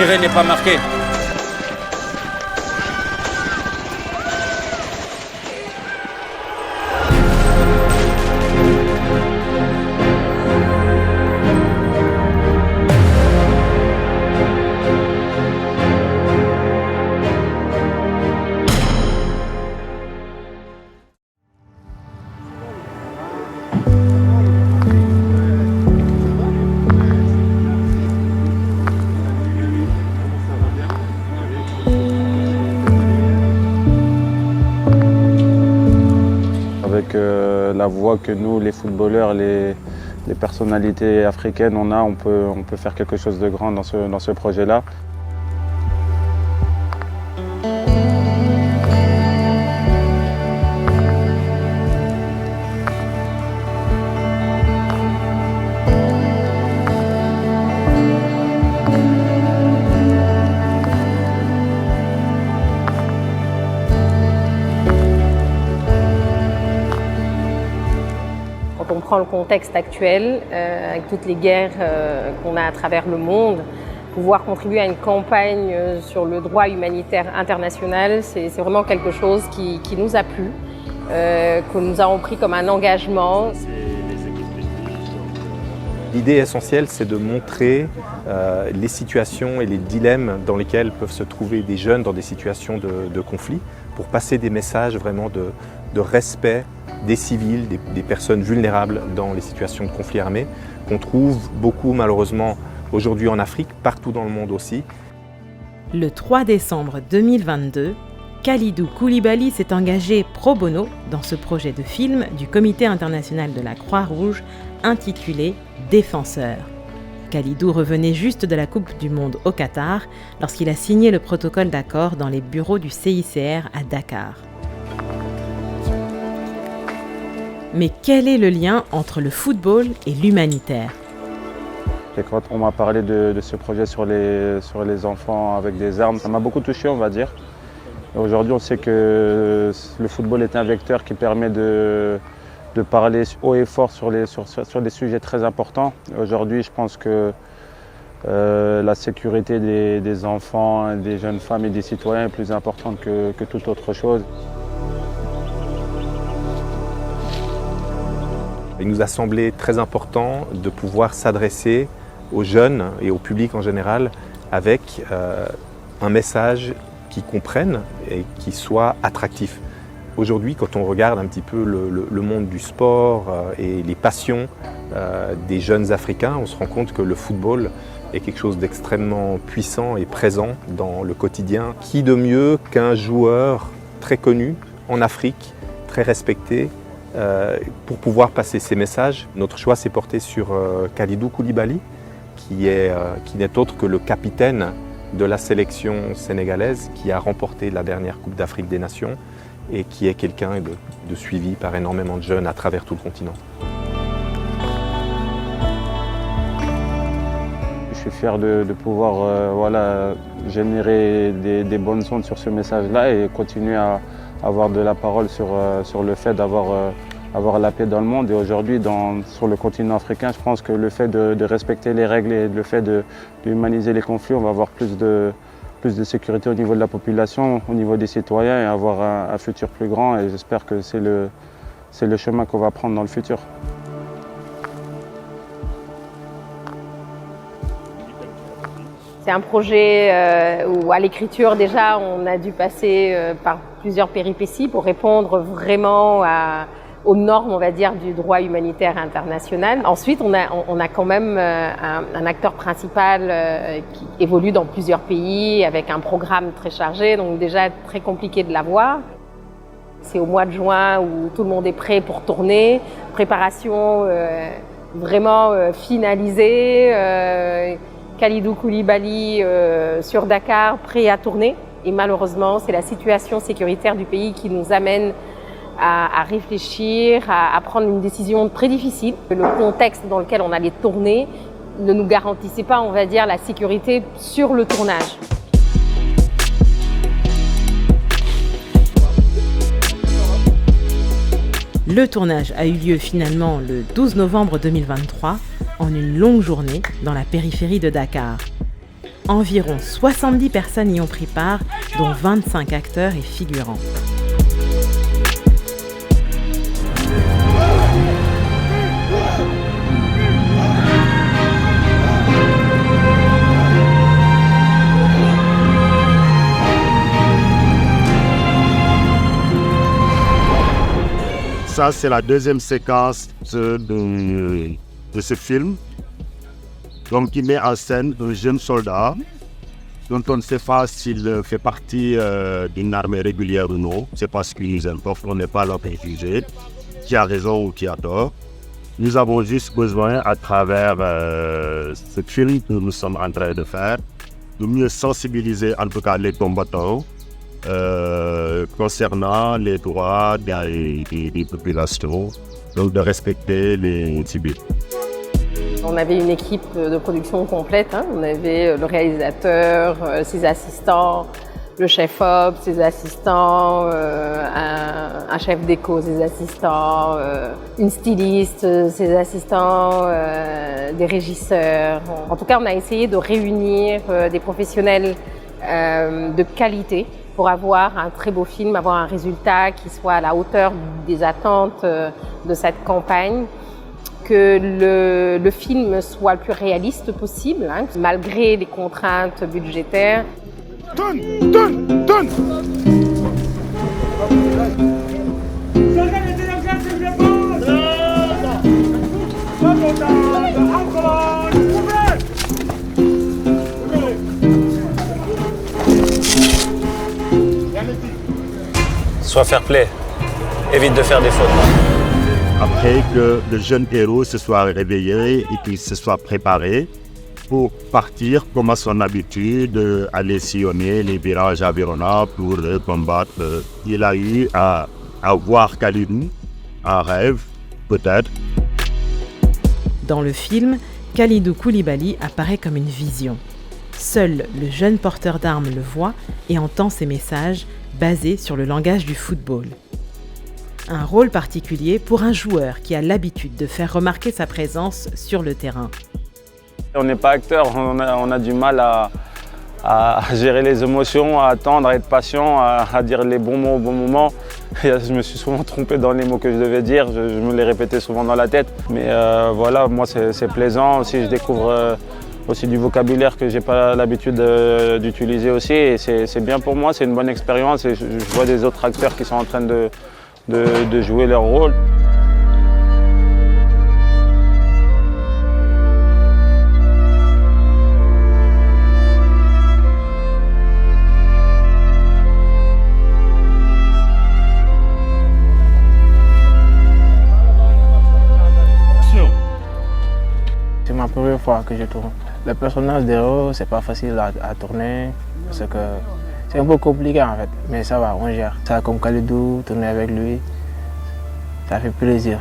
tiré n'est pas marqué. Avec la voix que nous, les footballeurs, les personnalités africaines, on peut faire quelque chose de grand dans ce projet-là. Quand on prend le contexte actuel, avec toutes les guerres qu'on a à travers le monde, pouvoir contribuer à une campagne sur le droit humanitaire international, c'est vraiment quelque chose qui nous a plu, que nous avons pris comme un engagement. L'idée essentielle, c'est de montrer les situations et les dilemmes dans lesquels peuvent se trouver des jeunes dans des situations de conflit, pour passer des messages vraiment de respect des civils, des personnes vulnérables dans les situations de conflit armé, qu'on trouve beaucoup malheureusement aujourd'hui en Afrique, partout dans le monde aussi. Le 3 décembre 2022, Khalidou Koulibaly s'est engagé pro bono dans ce projet de film du Comité international de la Croix-Rouge intitulé « Défenseur ». Khalidou revenait juste de la Coupe du Monde au Qatar lorsqu'il a signé le protocole d'accord dans les bureaux du CICR à Dakar. Mais quel est le lien entre le football et l'humanitaire ? Et quand on m'a parlé de ce projet sur les enfants avec des armes, ça m'a beaucoup touché, on va dire. Aujourd'hui, on sait que le football est un vecteur qui permet de parler haut et fort sur des sujets très importants. Aujourd'hui, je pense que la sécurité des enfants, des jeunes femmes et des citoyens est plus importante que toute autre chose. Il nous a semblé très important de pouvoir s'adresser aux jeunes et au public en général avec un message qu'ils comprennent et qui soit attractif. Aujourd'hui, quand on regarde un petit peu le monde du sport et les passions des jeunes Africains, on se rend compte que le football est quelque chose d'extrêmement puissant et présent dans le quotidien. Qui de mieux qu'un joueur très connu en Afrique, très respecté, pour pouvoir passer ces messages. Notre choix s'est porté sur Khalidou Koulibaly, qui n'est autre que le capitaine de la sélection sénégalaise qui a remporté la dernière Coupe d'Afrique des Nations et qui est quelqu'un de suivi par énormément de jeunes à travers tout le continent. Je suis fier de pouvoir générer des bonnes ondes sur ce message-là et continuer à avoir de la parole sur le fait d'avoir la paix dans le monde. Et aujourd'hui, sur le continent africain, je pense que le fait de respecter les règles et le fait d'humaniser les conflits, on va avoir plus de sécurité au niveau de la population, au niveau des citoyens et avoir un futur plus grand. Et j'espère que c'est le chemin qu'on va prendre dans le futur. C'est un projet où à l'écriture déjà on a dû passer par plusieurs péripéties pour répondre vraiment aux normes, on va dire, du droit humanitaire international. Ensuite, on a quand même un acteur principal qui évolue dans plusieurs pays avec un programme très chargé, donc déjà très compliqué de l'avoir. C'est au mois de juin où tout le monde est prêt pour tourner, préparation vraiment finalisée. Khalidou Koulibaly sur Dakar, prêt à tourner. Et malheureusement, c'est la situation sécuritaire du pays qui nous amène à réfléchir, à prendre une décision très difficile. Le contexte dans lequel on allait tourner ne nous garantissait pas, on va dire, la sécurité sur le tournage. Le tournage a eu lieu finalement le 12 novembre 2023, en une longue journée dans la périphérie de Dakar. Environ 70 personnes y ont pris part, dont 25 acteurs et figurants. Ça, c'est la deuxième séquence de ce film. Donc, qui met en scène un jeune soldat dont on ne sait pas s'il fait partie d'une armée régulière ou non. C'est pas ce qui nous importe, on n'est pas là pour juger qui a raison ou qui a tort. Nous avons juste besoin, à travers ce film que nous sommes en train de faire, de mieux sensibiliser en tout cas les combattants concernant les droits des populations, donc de respecter les civils. On avait une équipe de production complète, hein. On avait le réalisateur, ses assistants, le chef-op, ses assistants, un chef déco, ses assistants, une styliste, ses assistants, des régisseurs. En tout cas, on a essayé de réunir des professionnels de qualité pour avoir un très beau film, avoir un résultat qui soit à la hauteur des attentes de cette campagne, que le film soit le plus réaliste possible, hein, malgré les contraintes budgétaires. Sois fair play, évite de faire des fautes. Après que le jeune héros se soit réveillé et qu'il se soit préparé pour partir comme à son habitude, aller sillonner les virages environnants pour combattre. Il a eu à voir Khalidou, un rêve peut-être. Dans le film, Kalidou Koulibaly apparaît comme une vision. Seul le jeune porteur d'armes le voit et entend ses messages basés sur le langage du football. Un rôle particulier pour un joueur qui a l'habitude de faire remarquer sa présence sur le terrain. On n'est pas acteur, on a du mal à gérer les émotions, à attendre, à être patient, à dire les bons mots au bon moment. Et je me suis souvent trompé dans les mots que je devais dire, je me les répétais souvent dans la tête. Mais voilà, moi c'est plaisant aussi, je découvre aussi du vocabulaire que je n'ai pas l'habitude d'utiliser aussi. Et c'est bien pour moi, c'est une bonne expérience et je vois des autres acteurs qui sont en train de jouer leur rôle. C'est ma première fois que je tourne. Le personnage d'héros, c'est pas facile à tourner parce que c'est un peu compliqué en fait, mais ça va, on gère. Ça comme Kalidou, tourner avec lui, ça fait plaisir.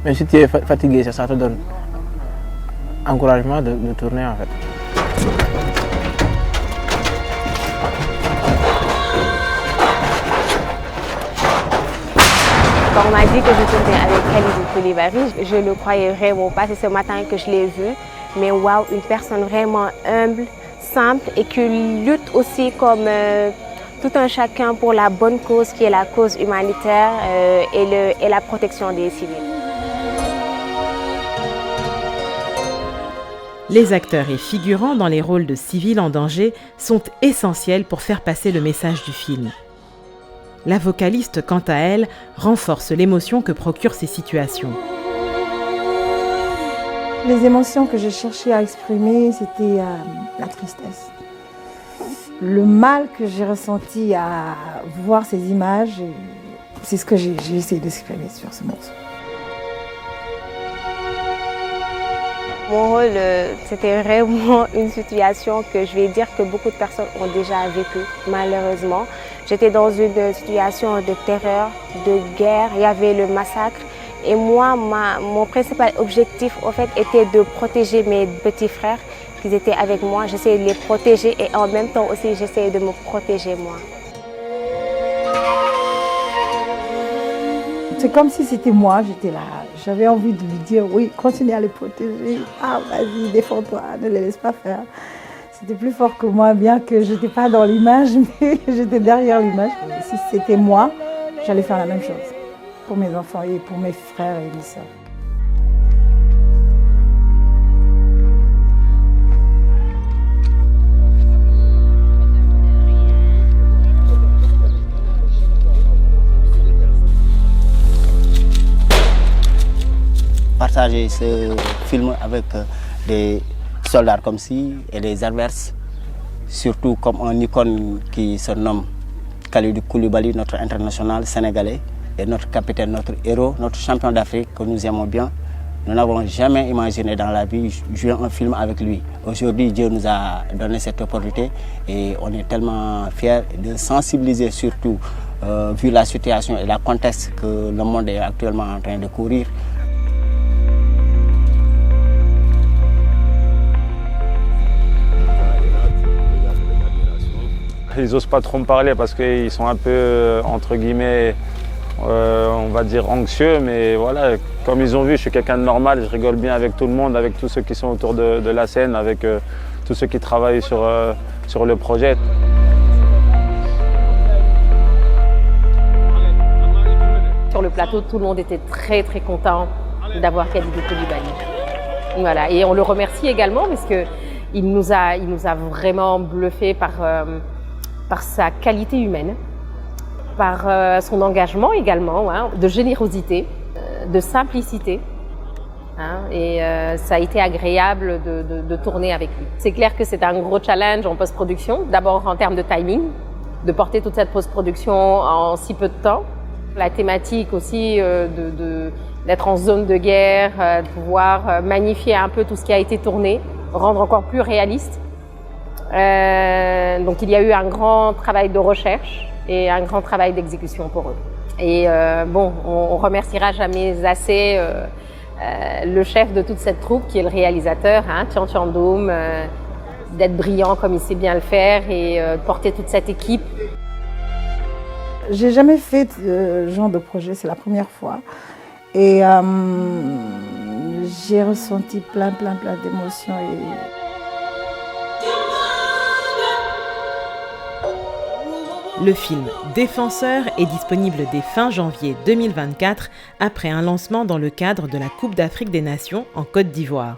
Mais si tu es fatigué, ça te donne encouragement de tourner en fait. Quand on m'a dit que je tournais avec Kalidou Koulibaly, je ne le croyais vraiment pas. C'est ce matin que je l'ai vu. Mais waouh, une personne vraiment humble, simple et qui lutte aussi comme tout un chacun pour la bonne cause qui est la cause humanitaire et la protection des civils. Les acteurs et figurants dans les rôles de civils en danger sont essentiels pour faire passer le message du film. La vocaliste, quant à elle, renforce l'émotion que procurent ces situations. Les émotions que j'ai cherché à exprimer, c'était la tristesse. Le mal que j'ai ressenti à voir ces images, c'est ce que j'ai essayé d'exprimer sur ce morceau. Mon rôle, c'était vraiment une situation que je vais dire que beaucoup de personnes ont déjà vécue, malheureusement. J'étais dans une situation de terreur, de guerre, il y avait le massacre. Et moi, mon principal objectif, en fait, était de protéger mes petits frères qui étaient avec moi. J'essayais de les protéger et en même temps aussi, j'essayais de me protéger moi. C'est comme si c'était moi, j'étais là. J'avais envie de lui dire, oui, continue à les protéger. Ah, vas-y, défends-toi, ne les laisse pas faire. C'était plus fort que moi, bien que je n'étais pas dans l'image, mais j'étais derrière l'image. Si c'était moi, j'allais faire la même chose pour mes enfants et pour mes frères et mes sœurs. Partager ce film avec des soldats comme ci et des adverses, surtout comme un icône qui se nomme Kalidou Koulibaly, notre international sénégalais, et notre capitaine, notre héros, notre champion d'Afrique que nous aimons bien. Nous n'avons jamais imaginé dans la vie jouer un film avec lui. Aujourd'hui, Dieu nous a donné cette opportunité et on est tellement fiers de sensibiliser surtout, vu la situation et le contexte que le monde est actuellement en train de courir. Ils n'osent pas trop me parler parce qu'ils sont un peu, entre guillemets, on va dire anxieux, mais voilà, comme ils ont vu, je suis quelqu'un de normal, je rigole bien avec tout le monde, avec tous ceux qui sont autour de la scène, avec tous ceux qui travaillent sur le projet. Sur le plateau, tout le monde était très très content d'avoir Kalidou Koulibaly. Voilà, et on le remercie également parce qu'il nous a vraiment bluffé par sa qualité humaine, par son engagement également, hein, de générosité, de simplicité. Hein, et ça a été agréable de tourner avec lui. C'est clair que c'est un gros challenge en post-production, d'abord en termes de timing, de porter toute cette post-production en si peu de temps. La thématique aussi d'être en zone de guerre, de pouvoir magnifier un peu tout ce qui a été tourné, rendre encore plus réaliste. Donc il y a eu un grand travail de recherche et un grand travail d'exécution pour eux. Et bon, on remerciera jamais assez le chef de toute cette troupe qui est le réalisateur, hein, Tian Tiandoum, d'être brillant comme il sait bien le faire et de porter toute cette équipe. J'ai jamais fait ce genre de projet, c'est la première fois. Et j'ai ressenti plein d'émotions. Le film Défenseur est disponible dès fin janvier 2024 après un lancement dans le cadre de la Coupe d'Afrique des Nations en Côte d'Ivoire.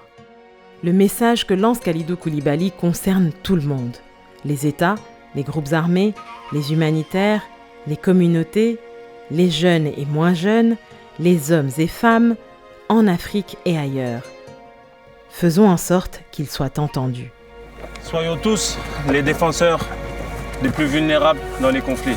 Le message que lance Kalidou Koulibaly concerne tout le monde. Les États, les groupes armés, les humanitaires, les communautés, les jeunes et moins jeunes, les hommes et femmes, en Afrique et ailleurs. Faisons en sorte qu'ils soient entendus. Soyons tous les défenseurs les plus vulnérables dans les conflits.